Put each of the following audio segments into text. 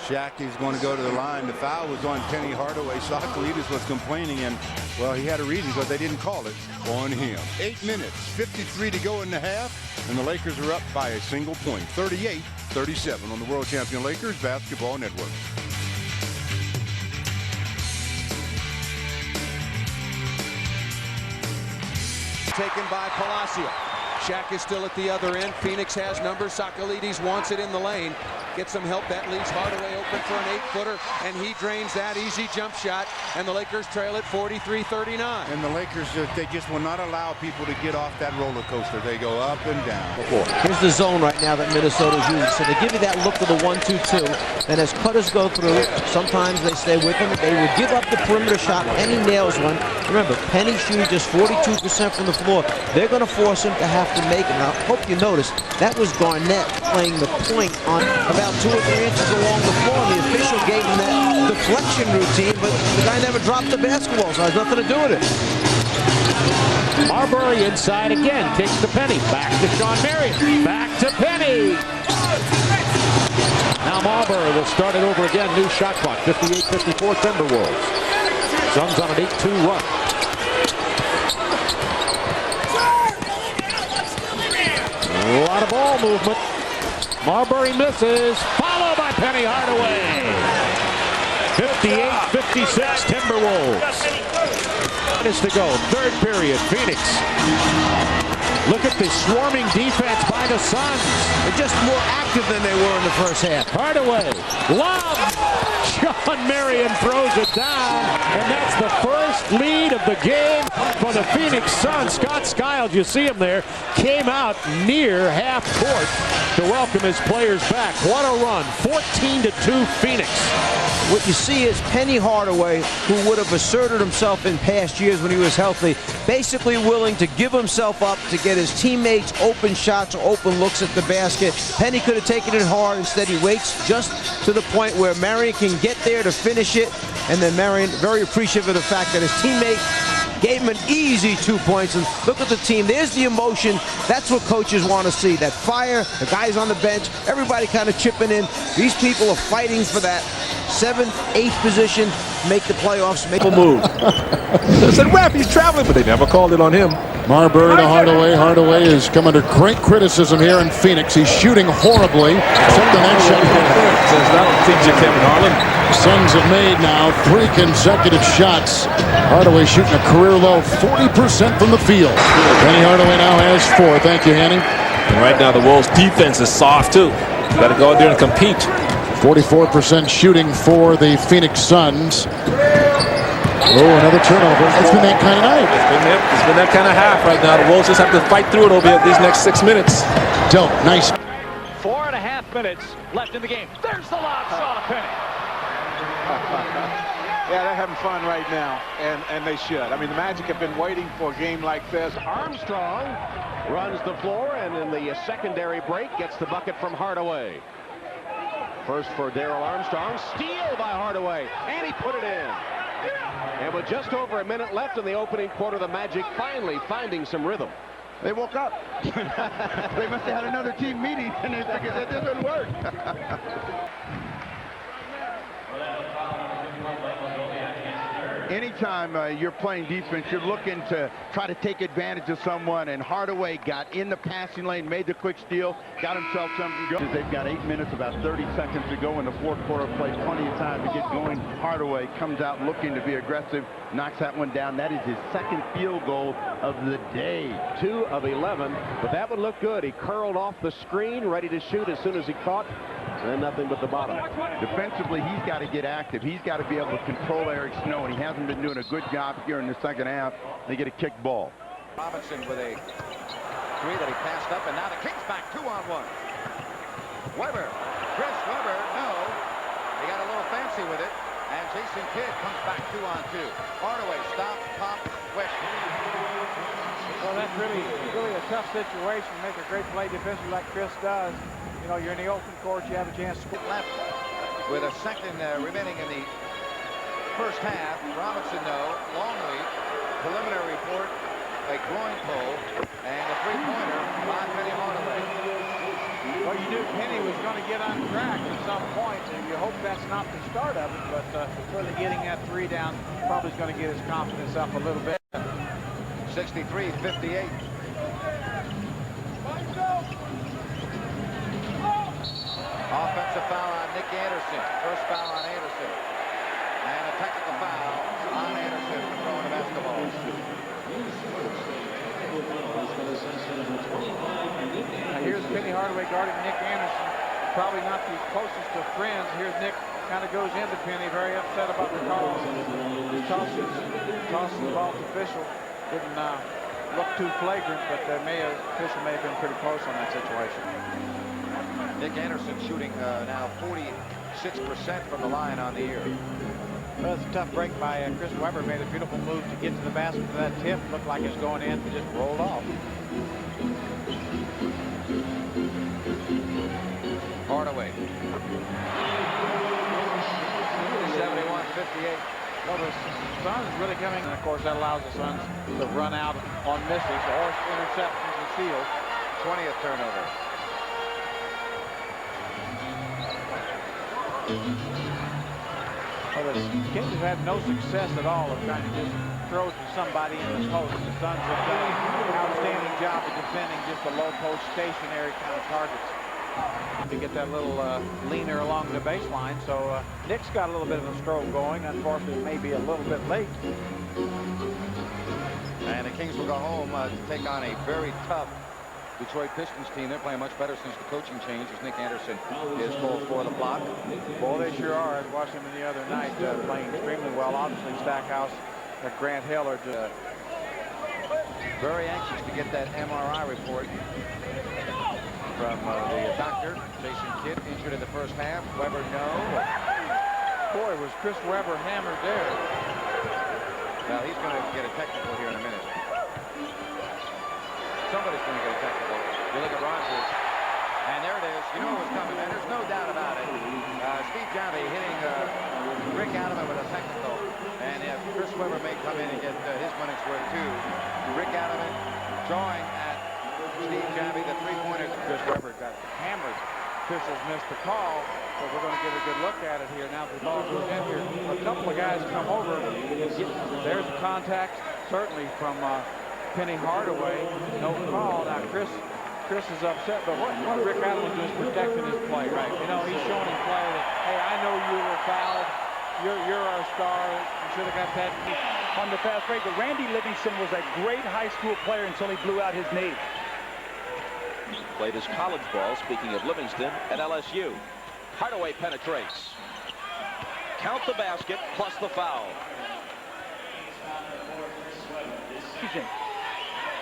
Shaq is going to go to the line. The foul was on Penny Hardaway. Szcerbiak was complaining, and, well, he had a reason because they didn't call it on him. 8 minutes, 53 to go in the half, and the Lakers are up by a single point, 38-37 on the World Champion Lakers Basketball Network. Taken by Palacio. Shaq is still at the other end. Phoenix has numbers. Szcerbiak wants it in the lane. Gets some help. That leaves Hardaway open for an 8-footer, and he drains that easy jump shot, and the Lakers trail at 43-39. And the Lakers, they just will not allow people to get off that roller coaster. They go up and down. Here's the zone right now that Minnesota's using. So they give you that look of the 1-2-2, and as cutters go through, sometimes they stay with them. They will give up the perimeter shot. Penny nails one. Remember, Penny shooting just 42% from the floor. They're going to force him to have to make it. Now, I hope you noticed that was Garnett playing the point on about 2 or 3 inches along the floor. The official gave him that deflection routine, but the guy never dropped the basketball, so it has nothing to do with it. Marbury inside again, takes to Penny, back to Shawn Marion, back to Penny. Now Marbury will start it over again, new shot clock, 58-54 Timberwolves. Suns on an 8-2 run. A lot of ball movement. Marbury misses, followed by Penny Hardaway. 58-56 Timberwolves. Minutes to go, third period, Phoenix. Look at the swarming defense by the Suns. They're just more active than they were in the first half. Hardaway, lob. Shawn Marion throws it down, and that's the first lead of the game for the Phoenix Suns. Scott Skiles, you see him there, came out near half court to welcome his players back. What a run, 14-2 Phoenix. What you see is Penny Hardaway, who would have asserted himself in past years when he was healthy, basically willing to give himself up to get his teammates open shots or open looks at the basket. Penny could have taken it hard. Instead, he waits just to the point where Marion can get there to finish it. And then Marion, very appreciative of the fact that his teammate gave him an easy 2 points. And look at the team. There's the emotion. That's what coaches want to see. That fire, the guys on the bench, everybody kind of chipping in. These people are fighting for that 7th, 8th position, make the playoffs. Make a move. They said, ref, he's traveling, but they never called it on him. Marbury to Hardaway. Hardaway has come under great criticism here in Phoenix. He's shooting horribly. Took the next shot. Says that TJ Kevin Harlan. Suns have made now 3 consecutive shots. Hardaway shooting a career low 40% from the field. Penny Hardaway now has 4. Thank you, Hanny. And right now the Wolves defense is soft too. Got to go out there and compete. 44% shooting for the Phoenix Suns. Oh, another turnover. It's been that kind of night. It's been that kind of half right now. The Wolves just have to fight through it over these next 6 minutes. Dope. Nice. 4.5 minutes left in the game. There's the lob shot of Penny. Yeah, they're having fun right now, and they should. I mean, the Magic have been waiting for a game like this. Armstrong runs the floor, and in the secondary break gets the bucket from Hardaway. First for Darrell Armstrong, steal by Hardaway, and he put it in. And with just over a minute left in the opening quarter, the Magic finally finding some rhythm. They woke up. They must have had another team meeting, and they figured that didn't work. Anytime you're playing defense, you're looking to try to take advantage of someone, and Hardaway got in the passing lane, made the quick steal, got himself something going. They've got 8 minutes, about 30 seconds to go in the fourth quarter, plays plenty of time to get going. Hardaway comes out looking to be aggressive, knocks that one down. That is his 2nd field goal of the day. 2 of 11, but that would look good. He curled off the screen, ready to shoot as soon as he caught. And nothing but the bottom. Defensively, he's got to get active. He's got to be able to control Eric Snow, and he hasn't been doing a good job here in the second half. They get a kick ball. Robinson with a 3 that he passed up, and now the Kings back 2-on-1. Weber, Chris Weber, no. He got a little fancy with it, and Jason Kidd comes back 2-on-2. Hardaway stop, pop, quick. Well, that's really a tough situation. Make a great play defensively like Chris does. You know, you're in the open court, you have a chance to score. Left with a second remaining in the first half. Robinson, no. Longley, preliminary report, a groin pull, and a 3-pointer by Penny Hardaway. Well, you do Penny was going to get on track at some point, and you hope that's not the start of it, but certainly getting that 3 down probably is going to get his confidence up a little bit. 63-58. Offensive foul on Nick Anderson. First foul on Anderson. And a technical foul on Anderson for throwing the basketball. Now here's Penny Hardaway guarding Nick Anderson. Probably not the closest of friends. Here's Nick, kind of goes into Penny, very upset about the call. He tosses the ball to official. Didn't look too flagrant, but the official may have been pretty close on that situation. Nick Anderson shooting now 46% from the line on the year. Well, it's a tough break by Chris Webber. Made a beautiful move to get to the basket for that tip. Looked like it's going in, but just rolled off. Hardaway. 71-58. Well, the Suns really coming, and of course that allows the Suns to run out on misses or interceptions and steals. 20th turnover. Well, the Kings have had no success at all of trying to just throw to somebody in the post. The Suns have done an outstanding job of defending just the low post stationary kind of targets to get that little leaner along the baseline. So Nick's got a little bit of a stroke going. Unfortunately, maybe a little bit late. And the Kings will go home to take on a very tough Detroit Pistons team. They're playing much better since the coaching change, as Nick Anderson is called for the block. Boy, they sure are. I watched them the other night playing extremely well. Obviously, Stackhouse, Grant Hill are just very anxious to get that MRI report from the doctor. Jason Kidd injured in the first half. Webber, no. Boy, was Chris Webber hammered there. Well, he's going to get a technical here in a minute. Somebody's going to get a technical. You look at Rogers, and there it is. You know it was coming, and there's no doubt about it. Steve Javi hitting Rick Adelman with a technical, and if Chris Webber may come in and get his money's worth too. Rick Adelman drawing at Steve Javi, the three-pointer. Chris Webber got hammered. Officials missed the call, so we're going to get a good look at it here. Now the ball goes in here. A couple of guys come over. There's a contact, certainly from Penny Hardaway. No call. Now Chris is upset, but what Rick Adelman doing is protecting his play, right? You know, he's showing his play that, hey, I know you were fouled. You're our star. You should have got that. On the fast break, but Randy Livingston was a great high school player until he blew out his knee. Played his college ball, speaking of Livingston, at LSU. Hardaway penetrates. Count the basket plus the foul.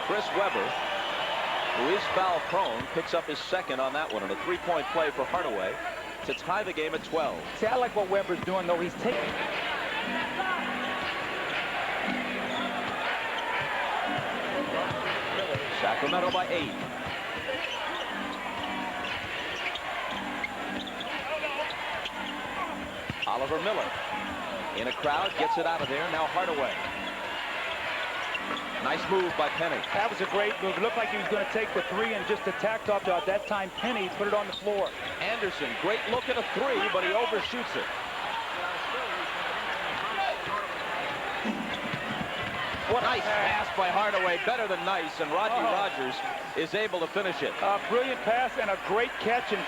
Chris Webber, who is foul prone, picks up his second on that one on a three-point play for Hardaway to tie the game at 12. See, I like what Webber's doing, though. He's taking... Sacramento by 8. Oliver Miller in a crowd, gets it out of there. Now Hardaway. Nice move by Penny. That was a great move. It looked like he was going to take the three and just attack top shot. That time Penny put it on the floor. Anderson, great look at a three, but he overshoots it. What nice pass by Hardaway, better than nice, and Rogers is able to finish it. A brilliant pass and a great catch. And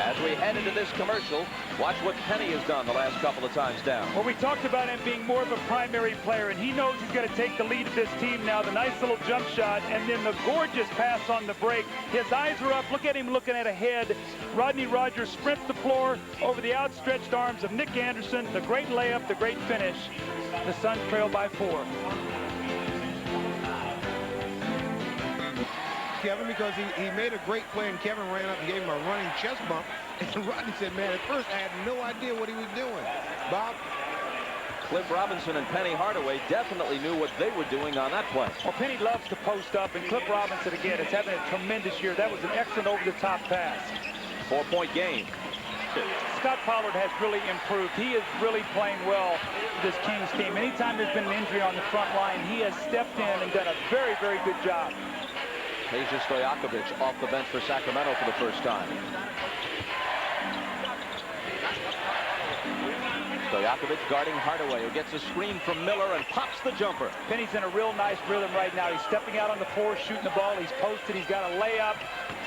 as we head into this commercial, watch what Penny has done the last couple of times down. Well, we talked about him being more of a primary player, and he knows he's going to take the lead of this team now. The nice little jump shot, and then the gorgeous pass on the break. His eyes are up. Look at him looking at ahead. Rodney Rogers sprints the floor over the outstretched arms of Nick Anderson. The great layup, the great finish. The Suns trail by 4. Kevin, because he made a great play, and Kevin ran up and gave him a running chest bump. And Rodney said, man, at first I had no idea what he was doing. Bob? Cliff Robinson and Penny Hardaway definitely knew what they were doing on that play. Well, Penny loves to post up, and Cliff Robinson, again, is having a tremendous year. That was an excellent over-the-top pass. 4-point game. Scott Pollard has really improved. He is really playing well this Kings team. Anytime there's been an injury on the front line, he has stepped in and done a very, very good job. Szcerbiak off the bench for Sacramento for the first time. Szcerbiak guarding Hardaway, who gets a screen from Miller and pops the jumper. Penny's in a real nice rhythm right now. He's stepping out on the floor, shooting the ball. He's posted. He's got a layup.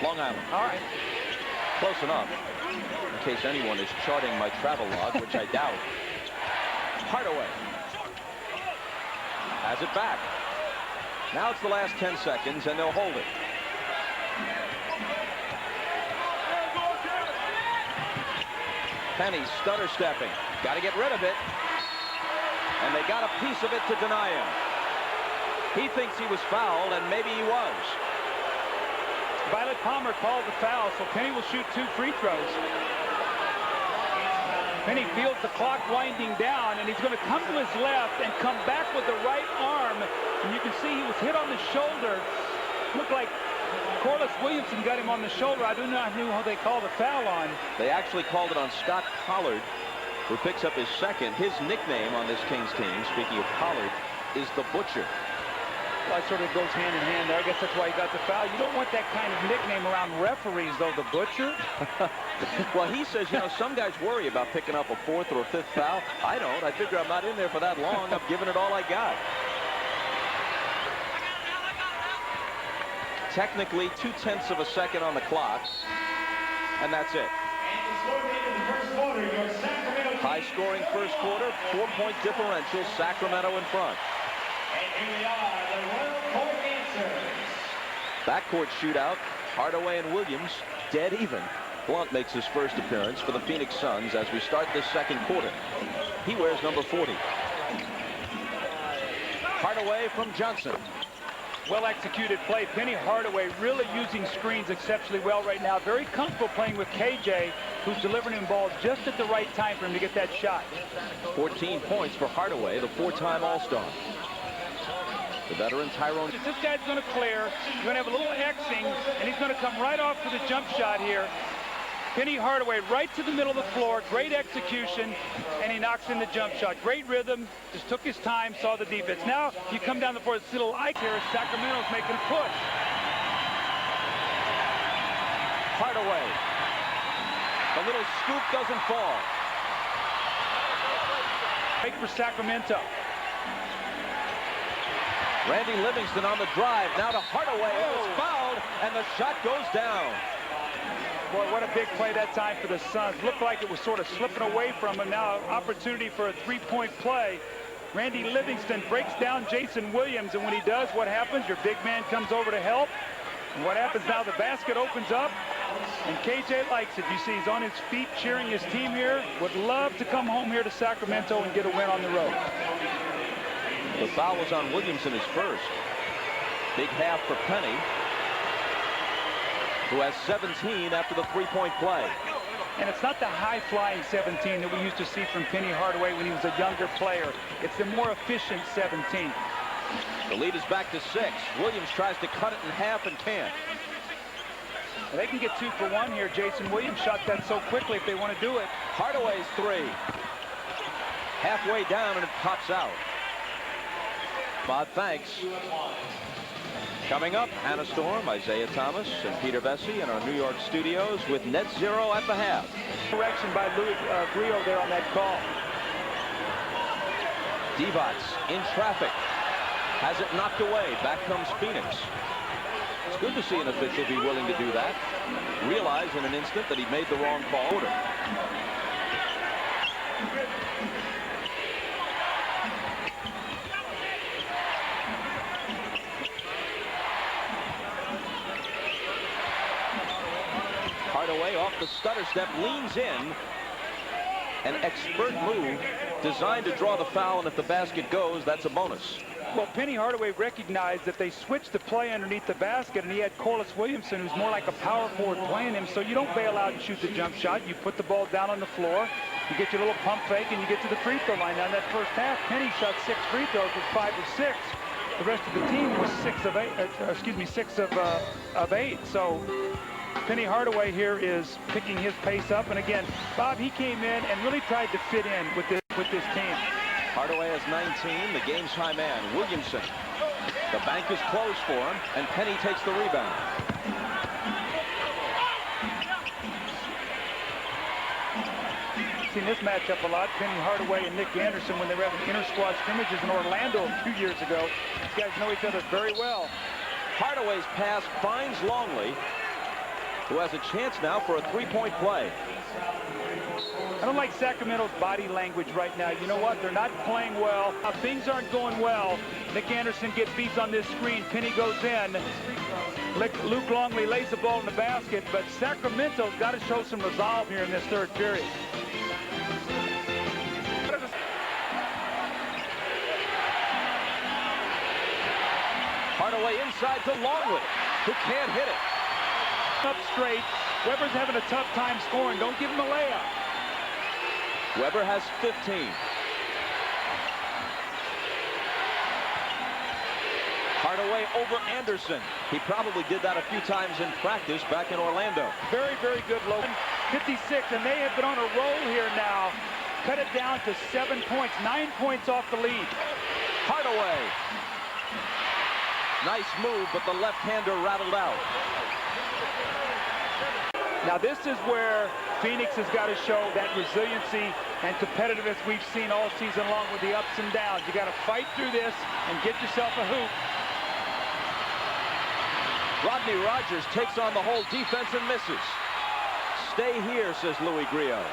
Long Island. All right. Close enough. In case anyone is charting my travel log, which I doubt. Hardaway has it back. Now it's the last 10 seconds, and they'll hold it. Penny stutter stepping. Got to get rid of it. And they got a piece of it to deny him. He thinks he was fouled, and maybe he was. Violet Palmer called the foul, so Penny will shoot 2 free throws. Penny feels the clock winding down, and he's going to come to his left and come back with the right arm. And you can see he was hit on the shoulder. Looked like Corliss Williamson got him on the shoulder. I do not know how they called the foul on. They actually called it on Scott Pollard, who picks up his second. His nickname on this Kings team, speaking of Pollard, is the Butcher. Well, it sort of goes hand in hand there. I guess that's why he got the foul. You don't want that kind of nickname around referees, though, the Butcher. Well, he says, you know, some guys worry about picking up a 4th or a 5th foul. I don't. I figure I'm not in there for that long. I'm giving it all I got. Technically, 2/10 of a second on the clock, and that's it. High-scoring first quarter, 4-point differential, Sacramento in front. Backcourt shootout, Hardaway and Williams dead even. Blunt makes his first appearance for the Phoenix Suns as we start this second quarter. He wears number 40. Hardaway from Johnson. Well-executed play. Penny Hardaway really using screens exceptionally well right now. Very comfortable playing with KJ, who's delivering him balls just at the right time for him to get that shot. 14 points for Hardaway, the 4-time All-Star. The veteran Tyrone. This guy's going to clear. You're going to have a little Xing, and he's going to come right off to the jump shot here. Penny Hardaway right to the middle of the floor. Great execution, and he knocks in the jump shot. Great rhythm. Just took his time, saw the defense. Now you come down the floor. This little Ike here. Sacramento's making a push. Hardaway. The little scoop doesn't fall. Great for Sacramento. Randy Livingston on the drive. Now to Hardaway. It was fouled, and the shot goes down. Boy, what a big play that time for the Suns. Looked like it was sort of slipping away from him. Now opportunity for a 3-point play. Randy Livingston breaks down Jason Williams, and when he does, what happens? Your big man comes over to help. And what happens now? The basket opens up, and KJ likes it. You see he's on his feet cheering his team here. Would love to come home here to Sacramento and get a win on the road. The foul was on Williamson, his first. Big half for Penny, who has 17 after the 3-point play. And it's not the high-flying 17 that we used to see from Penny Hardaway when he was a younger player. It's the more efficient 17. The lead is back to 6. Williams tries to cut it in half and can't. They can get 2 for 1 here. Jason Williams shot that so quickly if they want to do it. Hardaway's 3. Halfway down, and it pops out. Bob, thanks. Coming up, Hannah Storm, Isaiah Thomas, and Peter Vesey in our New York studios with net 0 at the half. Correction by Louis Grillo there on that call. Divac in traffic. Has it knocked away. Back comes Phoenix. It's good to see an official be willing to do that. Realize in an instant that he made the wrong call. Hardaway off the stutter step, leans in. An expert move designed to draw the foul, and if the basket goes, that's a bonus. Well, Penny Hardaway recognized that they switched the play underneath the basket, and he had Corliss Williamson, who's more like a power forward, playing him. So you don't bail out and shoot the jump shot. You put the ball down on the floor, you get your little pump fake, and you get to the free throw line. Now in that first half, Penny shot 6 free throws with 5 of 6. The rest of the team was 6 of 8. So Penny Hardaway here is picking his pace up, and again, Bob, he came in and really tried to fit in with this team. Hardaway has 19, the game's high man. Williamson The bank is closed for him, and Penny takes the rebound. Seen this matchup a lot. Penny Hardaway and Nick Anderson when they were having inter-squad scrimmages in Orlando a few years ago. These guys know each other very well. Hardaway's pass finds Longley, who has a chance now for a three-point play. I don't like Sacramento's body language right now. You know what? They're not playing well. Things aren't going well. Nick Anderson gets beats on this screen. Penny goes in. Luke Longley lays the ball in the basket, but Sacramento's got to show some resolve here in this third period. Hardaway inside to Longley, who can't hit it. Up straight. Weber's having a tough time scoring. Don't give him a layup. Weber has 15. Hardaway over Anderson. He probably did that a few times in practice back in Orlando. Very, very good low. 56, and they have been on a roll here now. Cut it down to 7 points, 9 points off the lead. Hardaway. Nice move, but the left-hander rattled out. Now this is where Phoenix has got to show that resiliency and competitiveness we've seen all season long with the ups and downs. You got to fight through this and get yourself a hoop. Rodney Rogers takes on the whole defense and misses. Stay here, says Louis Griot.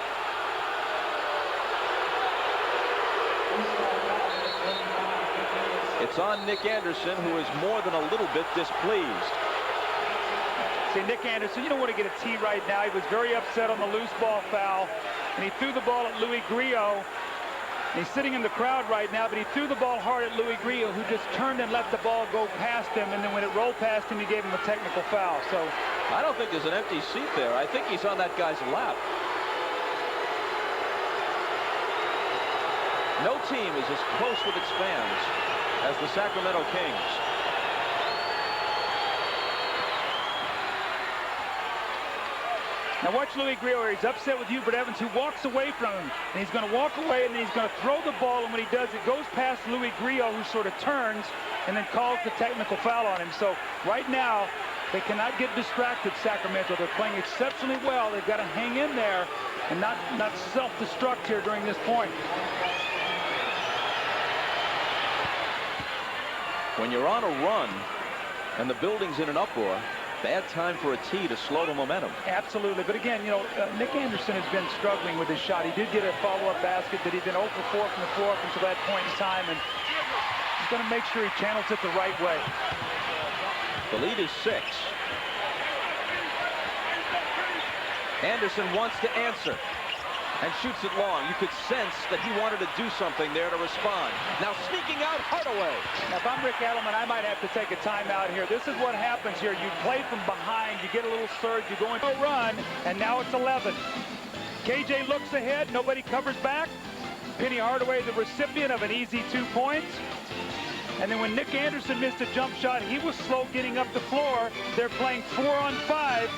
It's on Nick Anderson, who is more than a little bit displeased. See, Nick Anderson, you don't want to get a tee right now. He was very upset on the loose ball foul, and he threw the ball at Louis Griot. He's sitting in the crowd right now, but he threw the ball hard at Louis Griot, who just turned and let the ball go past him, and then when it rolled past him, he gave him a technical foul. So I don't think there's an empty seat there. I think he's on that guy's lap. No team is as close with its fans as the Sacramento Kings. Now watch Louis Griot. He's upset with Hubert Evans, who walks away from him. And he's going to walk away, and then he's going to throw the ball. And when he does, it goes past Louis Griot, who sort of turns and then calls the technical foul on him. So right now, they cannot get distracted, Sacramento. They're playing exceptionally well. They've got to hang in there and not self-destruct here during this point. When you're on a run and the building's in an uproar, bad time for a tee to slow the momentum. Absolutely. But again, you know, Nick Anderson has been struggling with his shot. He did get a follow-up basket, but he's been 0 for 4 from the floor up until that point in time, and he's going to make sure he channels it the right way. The lead is 6. Anderson wants to answer and shoots it long. You could sense that he wanted to do something there to respond. Now sneaking out Hardaway. Now, if I'm Rick Adelman, I might have to take a timeout here. This is what happens here. You play from behind, you get a little surge, you go into a run, and now it's 11. KJ looks ahead, nobody covers back. Penny Hardaway, the recipient of an easy 2 points. And then when Nick Anderson missed a jump shot, he was slow getting up the floor. They're playing 4-on-5.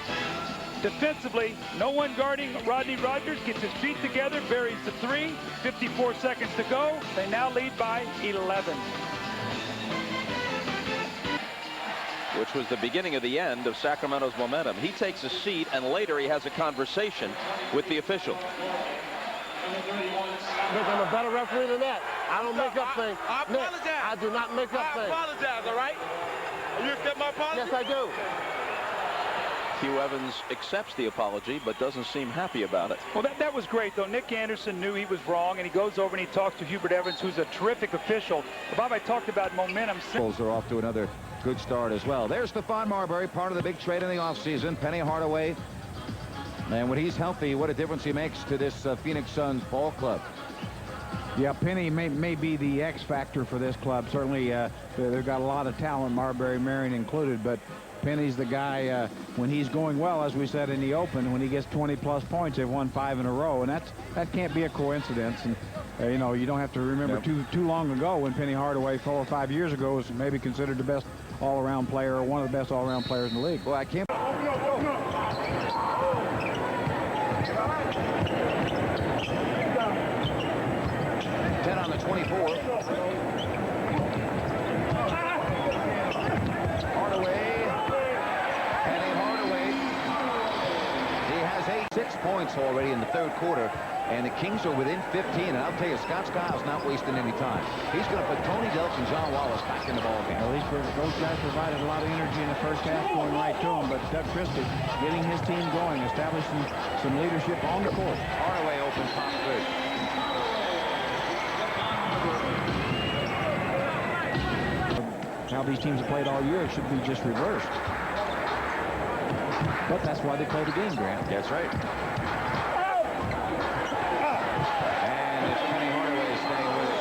Defensively, no one guarding Rodney Rogers, gets his feet together, buries the 3, 54 seconds to go. They now lead by 11. Which was the beginning of the end of Sacramento's momentum. He takes a seat, and later he has a conversation with the official. Look, I'm a better referee than that. I don't make up things. I apologize. Nick, I do not make up things. I apologize, all right? You accept my apology? Yes, I do. Hugh Evans accepts the apology, but doesn't seem happy about it. Well, that was great, though. Nick Anderson knew he was wrong, and he goes over and he talks to Hubert Evans, who's a terrific official. Bob, I talked about momentum. Bulls are off to another good start as well. There's Stephon Marbury, part of the big trade in the offseason. Penny Hardaway. And when he's healthy, what a difference he makes to this Phoenix Suns ball club. Yeah, Penny may be the X factor for this club. Certainly, they've got a lot of talent, Marbury, Marion included, but Penny's the guy when he's going well, as we said in the open, when he gets 20-plus points, they've won 5 in a row, and that can't be a coincidence. And you know, you don't have to remember too long ago when Penny Hardaway 4 or 5 years ago was maybe considered the best all-around player, or one of the best all-around players in the league. Well, I can't. 10 on the 24. points already in the third quarter, and the Kings are within 15. And I'll tell you, Scott Skiles not wasting any time. He's going to put Tony Delk and John Wallace back in the ballgame. At least those guys provided a lot of energy in the first half, going right to him. But Doug Christie getting his team going, establishing some leadership on the court. Hardaway open, pop good. How these teams have played all year, it should be just reversed. But that's why they play the game, Grant. That's right. And it's Penny Hardaway staying with it.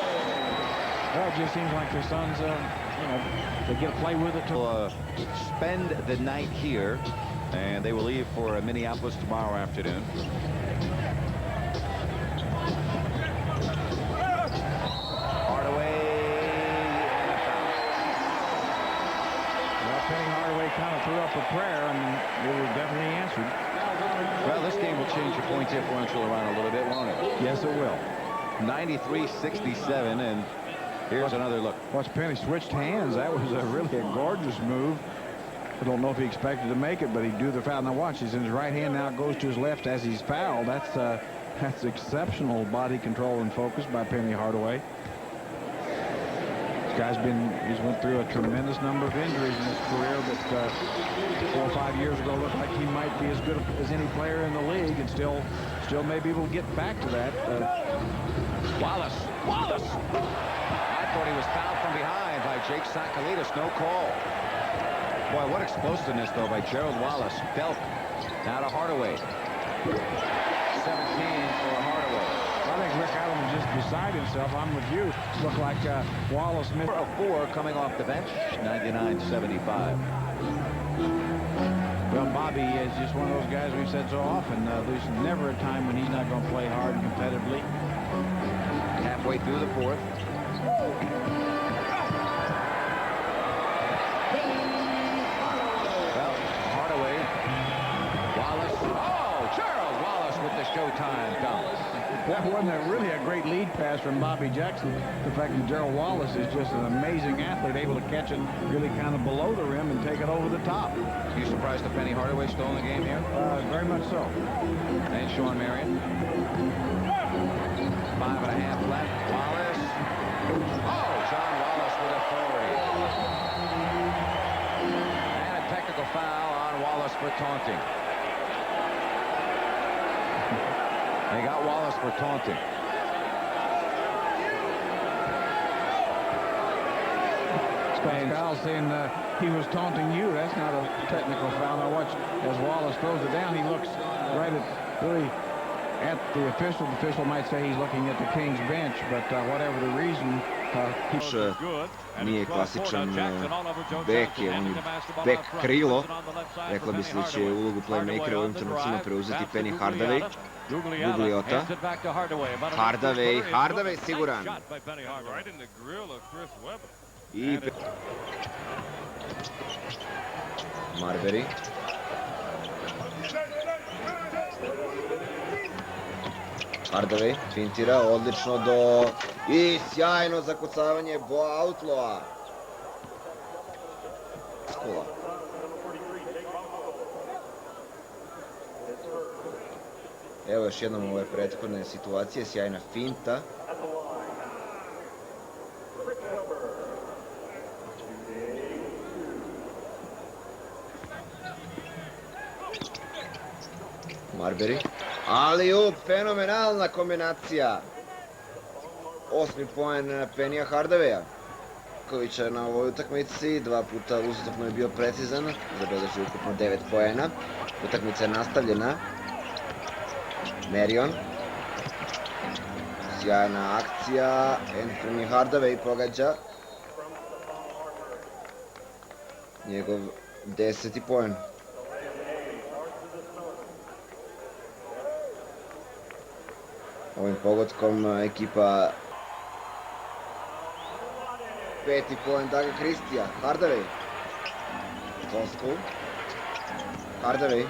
Well, it just seems like the Suns, they get to play with it. Will spend the night here, and they will leave for Minneapolis tomorrow afternoon. Kind of threw up a prayer, and it was definitely answered. Well, this game will change the point differential around a little bit, won't it? Yes, it will. 93-67, and here's another look. Watch Penny switched hands. That was really a gorgeous move. I don't know if he expected to make it, but he do the foul. Now watch, he's in his right hand, now it goes to his left as he's fouled. That's exceptional body control and focus by Penny Hardaway. He's went through a tremendous number of injuries in his career, but 4 or 5 years ago looked like he might be as good as any player in the league, and still maybe we'll get back to that. Wallace! I thought he was fouled from behind by Jake Sakalidis. No call. Boy, what explosiveness though by Gerald Wallace. Delk now to Hardaway. 17 for Hardaway. I think Rick Allen was just beside himself. I'm with you. Looked like Wallace missed. 4 coming off the bench. 99-75. Well, Bobby is just one of those guys we've said so often. There's never a time when he's not going to play hard and competitively. Halfway through the fourth. Well, Hardaway. Wallace. Oh, Gerald Wallace with the showtime dunk. That wasn't really a great lead pass from Bobby Jackson. The fact that Gerald Wallace is just an amazing athlete, able to catch it really kind of below the rim and take it over the top. Are you surprised that Penny Hardaway stole the game here? Very much so. And Shawn Marion. 5.5 left. Wallace. Oh, John Wallace with authority. And a technical foul on Wallace for taunting. They got Wallace for taunting. Skiles saying he was taunting you. That's not a technical foul. Now watch as Wallace throws it down. He looks right at the official. The official might say he's looking at the Kings bench, but whatever the reason, nije klasičan bek, on je bek krilo. Rekla bi se da će ulogu playmakera u ovim trenucima preuzeti Penny Hardaway. Gugliota. Hardaway siguran. I Marbury. Hardaway fintira, odlično do... I sjajno zakucavanje Outlawa. Skola. Evo još jednom ove prethodne situacije, sjajna finta. Marbury. Ali fenomenalna kombinacija. 8. poen Penija Hardawaya. Kovića na ovoj utakmici, 2 puta uzastopno je bio precizan, zabeležio ukupno 9 poena. Utakmica je nastavljena. Marion. Sjajna akcija. Anfernee Hardaway pogađa. Njegov 10. poen. Ovim pogodkom ekipa 5. poen Daga Kristija. Hardaway. Voskov. Hardaway.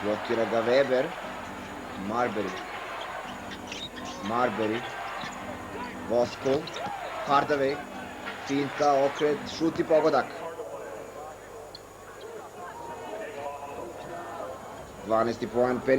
Blokira ga Weber. Marbury. Voskov. Hardaway. Finta, okret, šut i pogodak. 12. poen Penny